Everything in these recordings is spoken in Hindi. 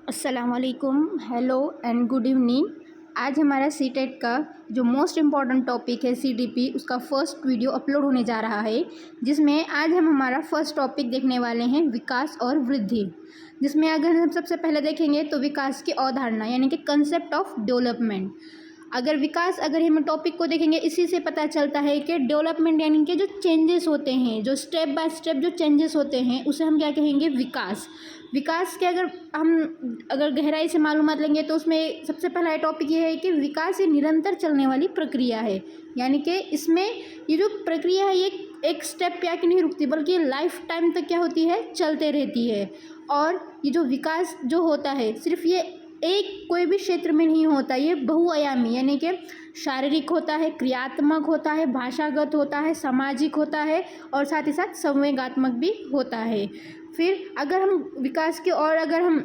अस्सलामुअलैकुम, हेलो एंड गुड इवनिंग। आज हमारा सीटेट का जो मोस्ट इम्पॉर्टेंट टॉपिक है सीडीपी, उसका फर्स्ट वीडियो अपलोड होने जा रहा है, जिसमें आज हम हमारा फर्स्ट टॉपिक देखने वाले हैं विकास और वृद्धि। जिसमें अगर हम सबसे पहले देखेंगे तो विकास की अवधारणा यानी कि कंसेप्ट ऑफ डेवलपमेंट। अगर हम टॉपिक को देखेंगे, इसी से पता चलता है कि डेवलपमेंट यानी कि जो चेंजेस होते हैं, जो स्टेप बाय स्टेप जो चेंजेस होते हैं, उसे हम क्या कहेंगे, विकास। विकास के अगर गहराई से मालूमात लेंगे तो उसमें सबसे पहला टॉपिक ये है कि विकास ये निरंतर चलने वाली प्रक्रिया है। यानी कि इसमें ये जो प्रक्रिया है ये एक स्टेप पे आके नहीं रुकती, बल्कि लाइफ टाइम तक क्या होती है, चलते रहती है। और ये जो विकास जो होता है सिर्फ ये एक कोई भी क्षेत्र में नहीं होता, ये बहुआयामी यानी कि शारीरिक होता है, क्रियात्मक होता है, भाषागत होता है, सामाजिक होता है और साथ ही साथ संवेगात्मक भी होता है। फिर अगर हम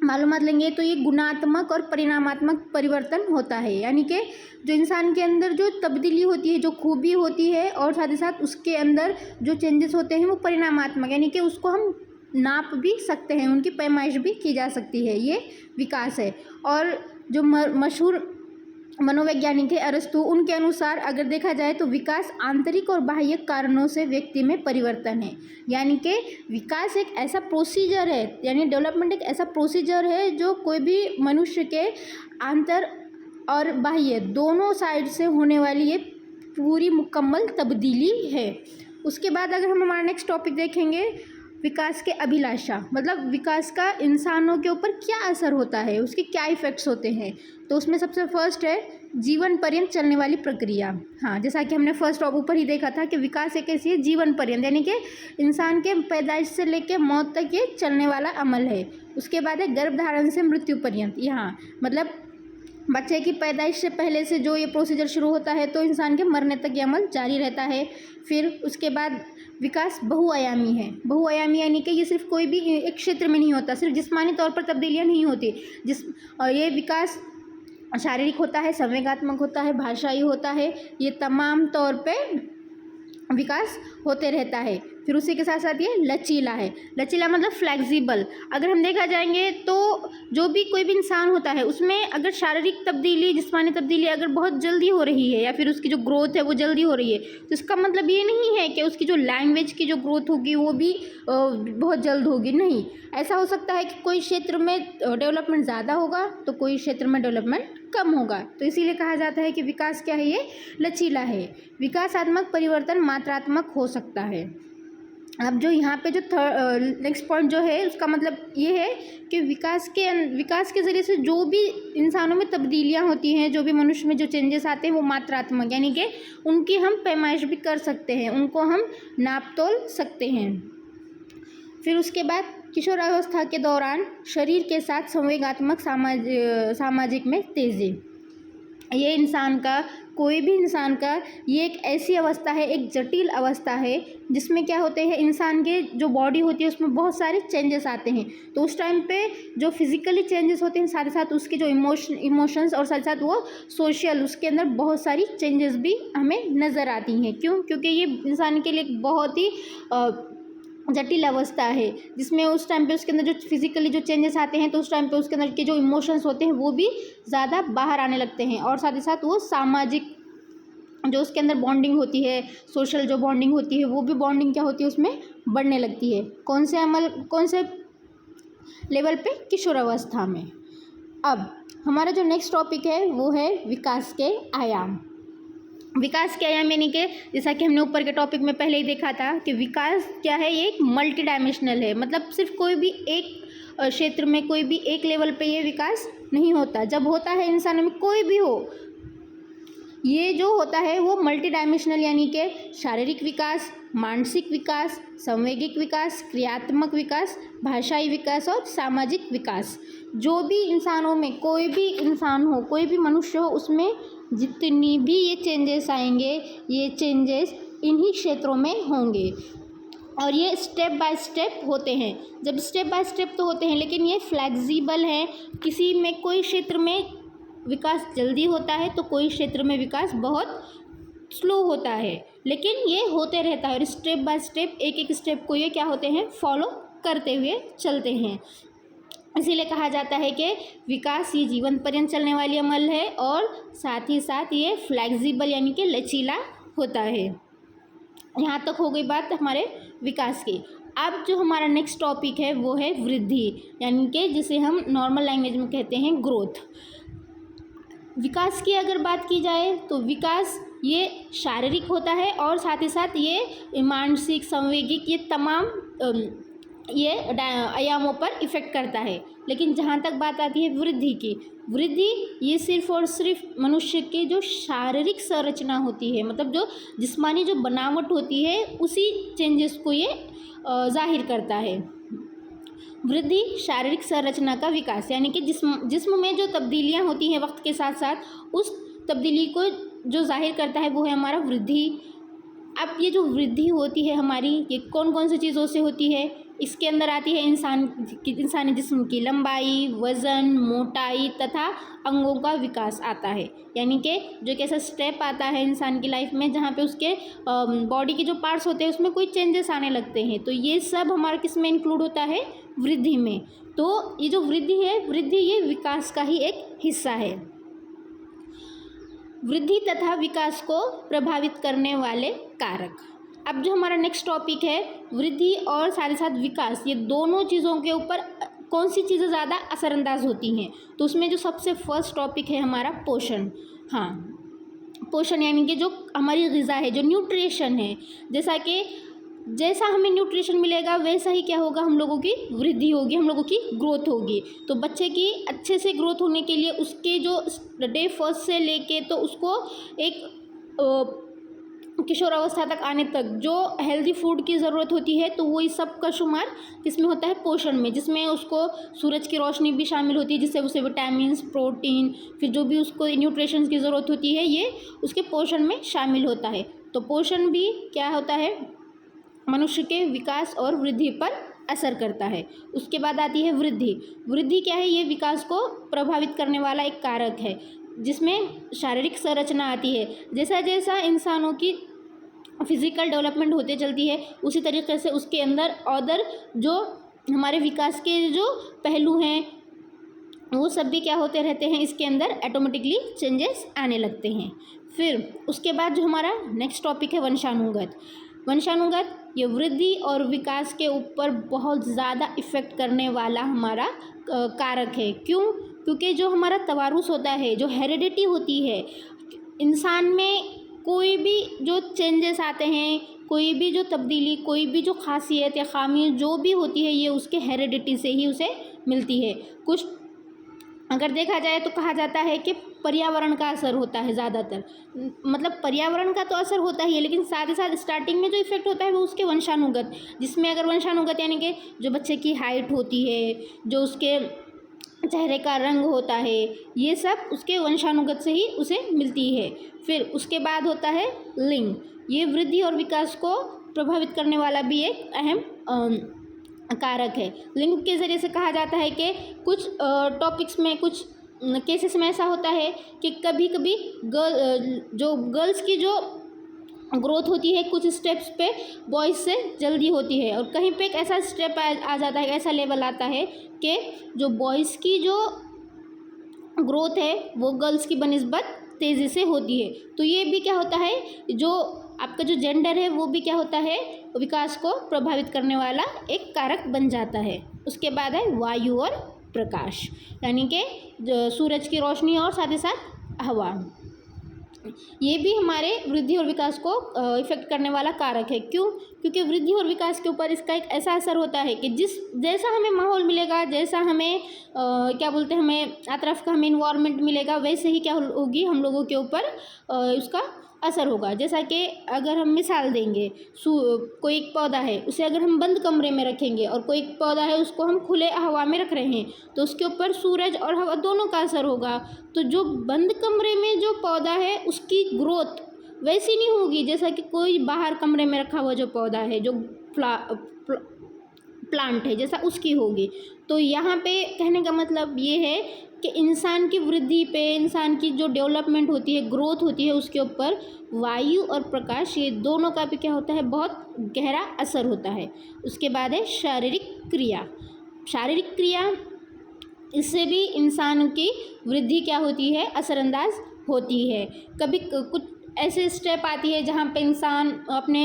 मालूमात लेंगे तो ये गुणात्मक और परिणामात्मक परिवर्तन होता है। यानी कि जो इंसान के अंदर जो तब्दीली होती है, जो खूबी होती है और साथ ही साथ उसके अंदर जो चेंजेस होते हैं वो परिणामात्मक, यानी कि उसको हम नाप भी सकते हैं, उनकी पैमाइश भी की जा सकती है, ये विकास है। और जो मशहूर मनोवैज्ञानिक है अरस्तु, उनके अनुसार अगर देखा जाए तो विकास आंतरिक और बाह्य कारणों से व्यक्ति में परिवर्तन है। यानी कि विकास एक ऐसा प्रोसीजर है, यानी डेवलपमेंट एक ऐसा प्रोसीजर है जो कोई भी मनुष्य के आंतर और बाह्य दोनों साइड से होने वाली ये पूरी मुकम्मल तब्दीली है। उसके बाद अगर हम हमारा नेक्स्ट टॉपिक देखेंगे, विकास के अभिलाषा, मतलब विकास का इंसानों के ऊपर क्या असर होता है, उसके क्या इफ़ेक्ट्स होते हैं। तो उसमें सबसे फर्स्ट है जीवन पर्यंत चलने वाली प्रक्रिया। हाँ, जैसा कि हमने फर्स्ट ऊपर ही देखा था कि विकास एक ऐसी है जीवन पर्यंत, यानी कि इंसान के पैदाइश से लेकर मौत तक ये चलने वाला अमल है। उसके बाद है गर्भधारण से मृत्यु पर्यंत। यहाँ मतलब बच्चे की पैदाइश से पहले से जो ये प्रोसीजर शुरू होता है तो इंसान के मरने तक ये अमल जारी रहता है। फिर उसके बाद विकास बहुआयामी है। बहुआयामी यानी कि ये सिर्फ कोई भी एक क्षेत्र में नहीं होता, सिर्फ जिस्मानी तौर पर तब्दीलियाँ नहीं होती। और ये विकास शारीरिक होता है, संवेगात्मक होता है, भाषाई होता है, ये तमाम तौर पे विकास होते रहता है। फिर उसी के साथ साथ ये लचीला है। लचीला मतलब फ्लेक्सिबल। अगर हम देखा जाएंगे तो जो भी कोई भी इंसान होता है उसमें अगर शारीरिक तब्दीली, जिस्मानी तब्दीली अगर बहुत जल्दी हो रही है या फिर उसकी जो ग्रोथ है वो जल्दी हो रही है, तो इसका मतलब ये नहीं है कि उसकी जो लैंग्वेज की जो ग्रोथ होगी वो भी बहुत जल्द होगी। नहीं, ऐसा हो सकता है कि कोई क्षेत्र में डेवलपमेंट ज़्यादा होगा तो कोई क्षेत्र में डेवलपमेंट कम होगा। तो इसीलिए कहा जाता है कि विकास क्या है, ये लचीला है। विकासात्मक परिवर्तन मात्रात्मक हो सकता है। अब जो यहाँ पे जो नेक्स्ट पॉइंट जो है उसका मतलब ये है कि विकास के ज़रिए से जो भी इंसानों में तब्दीलियाँ होती हैं, जो भी मनुष्य में जो चेंजेस आते हैं वो मात्रात्मक, यानी कि उनकी हम पैमाइश भी कर सकते हैं, उनको हम नाप तोल सकते हैं। फिर उसके बाद किशोरावस्था के दौरान शरीर के साथ संवेगात्मक सामाजिक में तेज़ी। ये कोई भी इंसान का ये एक ऐसी अवस्था है, एक जटिल अवस्था है जिसमें क्या होते हैं, इंसान के जो बॉडी होती है उसमें बहुत सारे चेंजेस आते हैं। तो उस टाइम पे जो फिजिकली चेंजेस होते हैं, साथ ही साथ उसके जो इमोशंस और साथ साथ वो सोशल, उसके अंदर बहुत सारी चेंजेस भी हमें नज़र आती हैं। क्यों? क्योंकि ये इंसान के लिए एक बहुत ही जटिल अवस्था है, जिसमें उस टाइम पे उसके अंदर जो फिजिकली जो चेंजेस आते हैं तो उस टाइम पे उसके अंदर के जो इमोशंस होते हैं वो भी ज़्यादा बाहर आने लगते हैं। और साथ ही साथ वो सामाजिक जो उसके अंदर बॉन्डिंग होती है, सोशल जो बॉन्डिंग होती है, वो भी बॉन्डिंग क्या होती है उसमें बढ़ने लगती है। कौन से लेवल पे? किशोरावस्था में। अब हमारा जो नेक्स्ट टॉपिक है वो है विकास के आयाम। विकास के आयाम यानी कि जैसा कि हमने ऊपर के टॉपिक में पहले ही देखा था कि विकास क्या है, ये एक मल्टी डायमेंशनल है। मतलब सिर्फ कोई भी एक क्षेत्र में, कोई भी एक लेवल पे ये विकास नहीं होता। जब होता है इंसानों में कोई भी हो, ये जो होता है वो मल्टी डायमेंशनल, यानी कि शारीरिक विकास, मानसिक विकास, संवेगिक विकास, क्रियात्मक विकास, भाषाई विकास और सामाजिक विकास। जो भी इंसानों में कोई भी इंसान हो, कोई भी मनुष्य हो, उसमें जितनी भी ये चेंजेस आएंगे, ये चेंजेस इन्हीं क्षेत्रों में होंगे। और ये स्टेप बाय स्टेप होते हैं। जब स्टेप बाय स्टेप तो होते हैं, लेकिन ये फ्लेक्सिबल हैं। किसी में कोई क्षेत्र में विकास जल्दी होता है तो कोई क्षेत्र में विकास बहुत स्लो होता है, लेकिन ये होते रहता है। और स्टेप बाय स्टेप एक एक स्टेप को ये क्या होते हैं, फॉलो करते हुए चलते हैं। इसीलिए कहा जाता है कि विकास ये जीवन पर्यंत चलने वाली अमल है और साथ ही साथ ये फ्लेक्सिबल यानी कि लचीला होता है। यहाँ तक हो गई बात हमारे विकास की। अब जो हमारा नेक्स्ट टॉपिक है वो है वृद्धि, यानी कि जिसे हम नॉर्मल लैंग्वेज में कहते हैं ग्रोथ। विकास की अगर बात की जाए तो विकास ये शारीरिक होता है और साथ ही साथ ये मानसिक, संवेगिक, ये तमाम ये आयामों पर इफ़ेक्ट करता है। लेकिन जहाँ तक बात आती है वृद्धि की, वृद्धि ये सिर्फ़ और सिर्फ मनुष्य की जो शारीरिक संरचना होती है, मतलब जो जिस्मानी जो बनावट होती है, उसी चेंजेस को ये जाहिर करता है। वृद्धि शारीरिक संरचना का विकास, यानी कि जिस्म में जो तब्दीलियाँ होती हैं वक्त के साथ साथ, उस तब्दीली को जो जाहिर करता है वो है हमारा वृद्धि। अब ये जो वृद्धि होती है हमारी, ये कौन कौन सी चीज़ों से होती है? इसके अंदर आती है इंसानी जिस्म की लंबाई, वज़न, मोटाई तथा अंगों का विकास आता है। यानी कि जो एक ऐसा स्टेप आता है इंसान की लाइफ में जहाँ पे उसके बॉडी के जो पार्ट्स होते हैं उसमें कोई चेंजेस आने लगते हैं, तो ये सब हमारा किस में इंक्लूड होता है? वृद्धि में। तो ये जो वृद्धि है, वृद्धि ये विकास का ही एक हिस्सा है। वृद्धि तथा विकास को प्रभावित करने वाले कारक। अब जो हमारा नेक्स्ट टॉपिक है वृद्धि और साथ ही साथ विकास, ये दोनों चीज़ों के ऊपर कौन सी चीज़ें ज़्यादा असरअंदाज होती हैं? तो उसमें जो सबसे फर्स्ट टॉपिक है हमारा पोषण। हाँ, पोषण यानी कि जो हमारी ग़िज़ा है, जो न्यूट्रिशन है, जैसा हमें न्यूट्रिशन मिलेगा वैसा ही क्या होगा, हम लोगों की वृद्धि होगी, हम लोगों की ग्रोथ होगी। तो बच्चे की अच्छे से ग्रोथ होने के लिए उसके जो डे फर्स्ट से लेके तो उसको एक किशोर अवस्था तक आने तक जो हेल्दी फूड की ज़रूरत होती है, तो वही सब का शुमार किसमें होता है? पोषण में, जिसमें उसको सूरज की रोशनी भी शामिल होती है, जिससे उसे विटामिन्स, प्रोटीन, फिर जो भी उसको न्यूट्रिशन की ज़रूरत होती है ये उसके पोषण में शामिल होता है। तो पोषण भी क्या होता है? मनुष्य के विकास और वृद्धि पर असर करता है। उसके बाद आती है वृद्धि। वृद्धि क्या है? ये विकास को प्रभावित करने वाला एक कारक है, जिसमें शारीरिक संरचना आती है। जैसा जैसा इंसानों की फिज़िकल डेवलपमेंट होते चलती है, उसी तरीके से उसके अंदर अदर जो हमारे विकास के जो पहलू हैं वो सब भी क्या होते रहते हैं, इसके अंदर ऑटोमेटिकली चेंजेस आने लगते हैं। फिर उसके बाद जो हमारा नेक्स्ट टॉपिक है वंशानुगत। वंशानुगत ये वृद्धि और विकास के ऊपर बहुत ज़्यादा इफ़ेक्ट करने वाला हमारा कारक है। क्यों? क्योंकि जो हमारा तवारुस होता है, जो हेरिडिटी होती है, इंसान में कोई भी जो चेंजेस आते हैं, कोई भी जो तब्दीली, कोई भी जो खासियत या खामी जो भी होती है, ये उसके हेरिडिटी से ही उसे मिलती है। कुछ अगर देखा जाए तो कहा जाता है कि पर्यावरण का असर होता है ज़्यादातर, मतलब पर्यावरण का तो असर होता ही है, लेकिन साथ ही साथ स्टार्टिंग में जो इफ़ेक्ट होता है वो उसके वंशानुगत, जिसमें अगर वंशानुगत यानी कि जो बच्चे की हाइट होती है, जो उसके चेहरे का रंग होता है, ये सब उसके वंशानुगत से ही उसे मिलती है। फिर उसके बाद होता है लिंग। ये वृद्धि और विकास को प्रभावित करने वाला भी एक अहम कारक है। लिंग के ज़रिए से कहा जाता है कि कुछ टॉपिक्स में, कुछ केसेस में ऐसा होता है कि कभी कभी गर्ल्स की जो ग्रोथ होती है कुछ स्टेप्स पे बॉयज़ से जल्दी होती है, और कहीं पे एक ऐसा स्टेप आ जाता है, ऐसा लेवल आता है कि जो बॉयज़ की जो ग्रोथ है वो गर्ल्स की बनिस्बत तेज़ी से होती है। तो ये भी क्या होता है, जो आपका जो जेंडर है वो भी क्या होता है, विकास को प्रभावित करने वाला एक कारक बन जाता है। उसके बाद है वायु और प्रकाश, यानी कि सूरज की रोशनी और साथ ही साथ हवा। ये भी हमारे वृद्धि और विकास को इफ़ेक्ट करने वाला कारक है। क्यों? क्योंकि वृद्धि और विकास के ऊपर इसका एक ऐसा असर होता है कि जैसा हमें माहौल मिलेगा, जैसा हमें क्या बोलते हैं, हमें अतरफ का हमें इन्वायरमेंट मिलेगा, वैसे ही क्या होगी हम लोगों के ऊपर उसका असर होगा। जैसा कि अगर हम मिसाल देंगे, कोई एक पौधा है, उसे अगर हम बंद कमरे में रखेंगे और कोई एक पौधा है उसको हम खुले हवा में रख रहे हैं, तो उसके ऊपर सूरज और हवा दोनों का असर होगा। तो जो बंद कमरे में जो पौधा है उसकी ग्रोथ वैसी नहीं होगी जैसा कि कोई बाहर कमरे में रखा हुआ जो पौधा है, जो प्लांट है, जैसा उसकी होगी। तो यहाँ पे कहने का मतलब ये है कि इंसान की वृद्धि पे, इंसान की जो डेवलपमेंट होती है, ग्रोथ होती है, उसके ऊपर वायु और प्रकाश, ये दोनों का भी क्या होता है, बहुत गहरा असर होता है। उसके बाद है शारीरिक क्रिया। शारीरिक क्रिया इससे भी इंसान की वृद्धि क्या होती है, असरअंदाज होती है। कभी कुछ ऐसे स्टेप आती है जहाँ पे इंसान अपने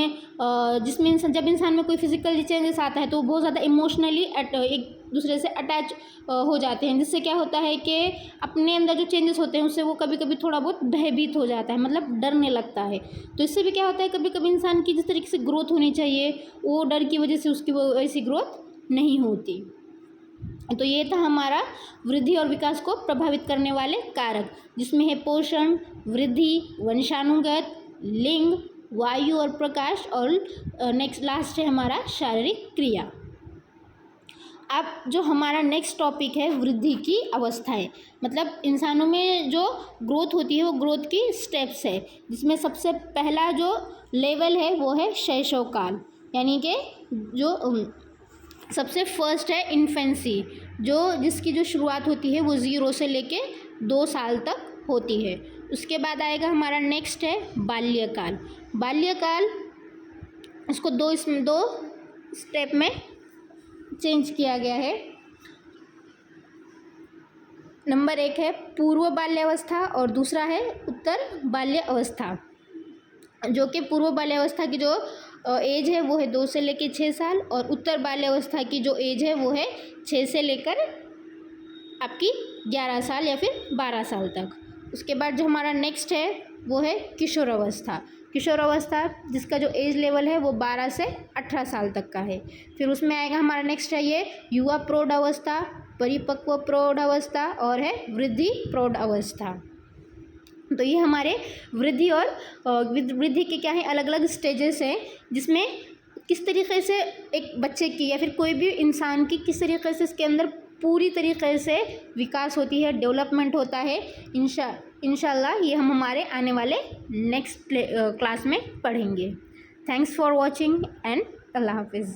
जिसमें इंसान जब इंसान में कोई फिजिकल चेंजेस आता है तो वो बहुत ज़्यादा इमोशनली एक दूसरे से अटैच हो जाते हैं, जिससे क्या होता है कि अपने अंदर जो चेंजेस होते हैं उससे वो कभी कभी थोड़ा बहुत भयभीत हो जाता है, मतलब डरने लगता है। तो इससे भी क्या होता है, कभी कभी इंसान की जिस तरीके से ग्रोथ होनी चाहिए वो डर की वजह से उसकी वो ऐसी ग्रोथ नहीं होती। तो ये था हमारा वृद्धि और विकास को प्रभावित करने वाले कारक, जिसमें है पोषण, वृद्धि, वंशानुगत, लिंग, वायु और प्रकाश, और लास्ट है हमारा शारीरिक क्रिया। अब जो हमारा नेक्स्ट टॉपिक है वृद्धि की अवस्थाएं, मतलब इंसानों में जो ग्रोथ होती है वो ग्रोथ की स्टेप्स है, जिसमें सबसे पहला जो लेवल है वो है शैशव काल, यानी कि जो सबसे फर्स्ट है इन्फेंसी, जिसकी जो शुरुआत होती है वो 0 से लेके 2 साल तक होती है। उसके बाद आएगा हमारा नेक्स्ट है बाल्यकाल। बाल्यकाल इसको दो स्टेप में चेंज किया गया है। नंबर 1 है पूर्व बाल्यावस्था और दूसरा है उत्तर बाल्य अवस्था। जो कि पूर्व बाल्यावस्था की जो एज है वो है 2 से लेकर 6 साल, और उत्तर बाल्यावस्था की जो एज है वो है 6 से लेकर आपकी 11 साल या फिर 12 साल तक। उसके बाद जो हमारा नेक्स्ट है वो है किशोर अवस्था। किशोर अवस्था जिसका जो एज लेवल है वो 12 से 18 साल तक का है। फिर उसमें आएगा हमारा नेक्स्ट है ये युवा प्रौढ़ अवस्था, परिपक्व प्रौढ़ अवस्था और है वृद्धि प्रौढ़ अवस्था। तो ये हमारे वृद्धि और वृद्धि के क्या है अलग अलग स्टेजेस हैं, जिसमें किस तरीके से एक बच्चे की या फिर कोई भी इंसान की किस तरीके से इसके अंदर पूरी तरीके से विकास होती है, डेवलपमेंट होता है। इंशाल्लाह ये हम हमारे आने वाले नेक्स्ट क्लास में पढ़ेंगे। थैंक्स फॉर वॉचिंग एंड अल्लाह हाफिज़।